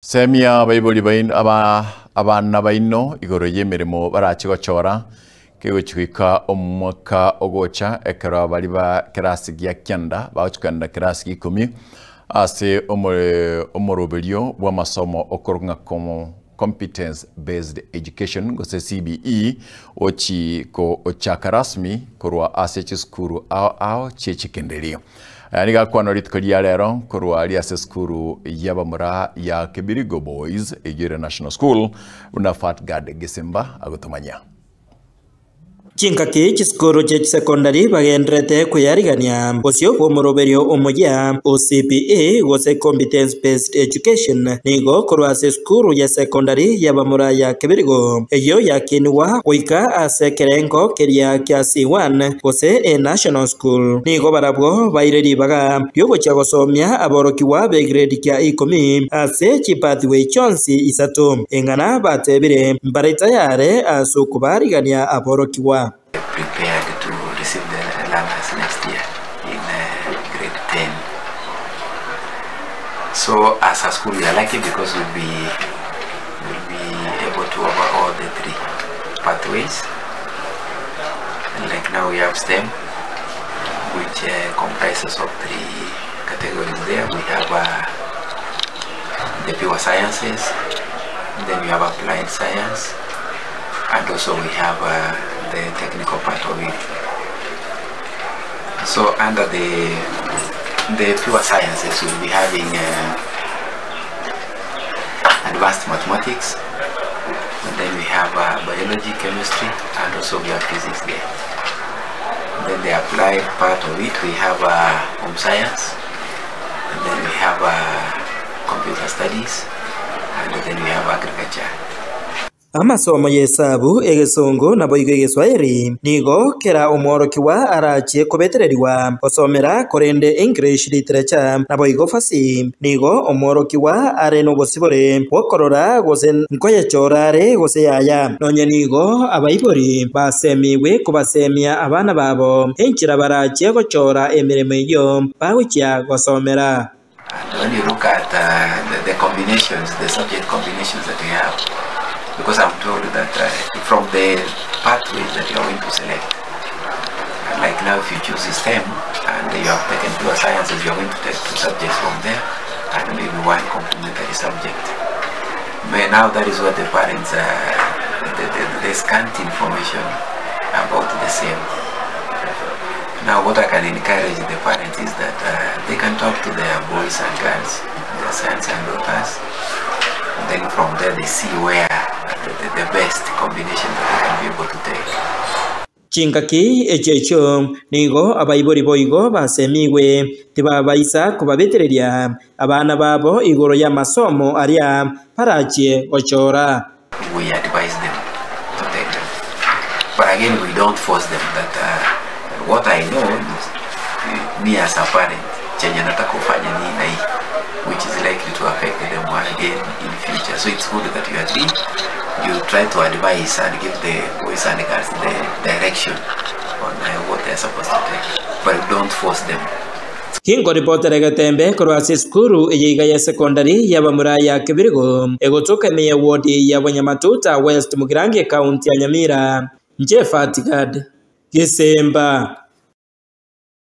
Semia baibuli bain abana baino igoro yemeremo barachi gochora kegochwika omwaka ogocha ekara bali ba class ya kyanda bachukanda class gikumi ase omorobelio bwa masomo okorunga como competence based education gose CBE ochi ko ochaka rasmi korwa ase chiskuru ao chechikendelio niga kwano ritkolia lero korwa ali ase skuru yabamura ya Kibirigo Boys Egere National School una Fatgad Gesemba agotomanya Chinkaki chiskuru che secondary bagendrete kuyarigania osio omoroberio omoya OCPA gose competence based education nigo korwase skuru ya secondary ya bamura ya Kibirigo eyo yakinwa kuika ase kerengo keria kya C1 gose national school nigo barabwo baireri baga yogo chagosomya aborokiwa be grade kya 10 ase chipathway chonsi isato engana batebire mbaretayare asukubarigania aborokiwa prepared to receive the learners next year in grade 10. So as a school we are lucky because we'll be able to cover all the three pathways. And like now we have STEM, which comprises of three categories there. We have the pure sciences, then we have applied science, and also we have the technical part of it. So under the pure sciences we'll be having advanced mathematics, and then we have biology, chemistry, and also we have physics there. And then the applied part of it we have home science, and then we have computer studies, and then we have agriculture. Amasomo yesabu egesongo na boigo egeswairi nigo kera omworokiwa arache kobetereriwa osomera korende English literature na boigo fasi nigo omworokiwa are no bosibore bokorora gose nkoyechorare gose yaya nonye nigo abaibori basemiwe kubasemia abana babo enchira barache gochora emiremo iyo bawikya gosomera. And when you look at the combinations, the subject combinations that we have, because I'm told that from the pathways that you are going to select, like now if you choose STEM and you have taken pure sciences, you are going to take two subjects from there and maybe one complementary subject. But now that is what the parents, the scant information about the same. Now what I can encourage the parents is that they can talk to their boys and girls, their sons and daughters, and then from there they see where the best combination that they can be able to take. Chinkaki echecho nigo abaibori boigo basemiwe tibabaisa kubabetereria abana babo igoro ya masomo aria parache ochora. We advise them to take them, but again we don't force them. That what I know is, me as a parent chenye nataka kufanya ni na hii, which is likely to affect them again in future. So it's good that you agree, you try to advise and give the boys and girls the direction on what they're supposed to take, but don't force them. Kingo reporter gatembe korwase skuru eyiga ya secondary ya bamura ya Kibirigo egotoka meya ward ya Banyamatuta West Mugirange County ya Nyamira Fatgad Gesemba.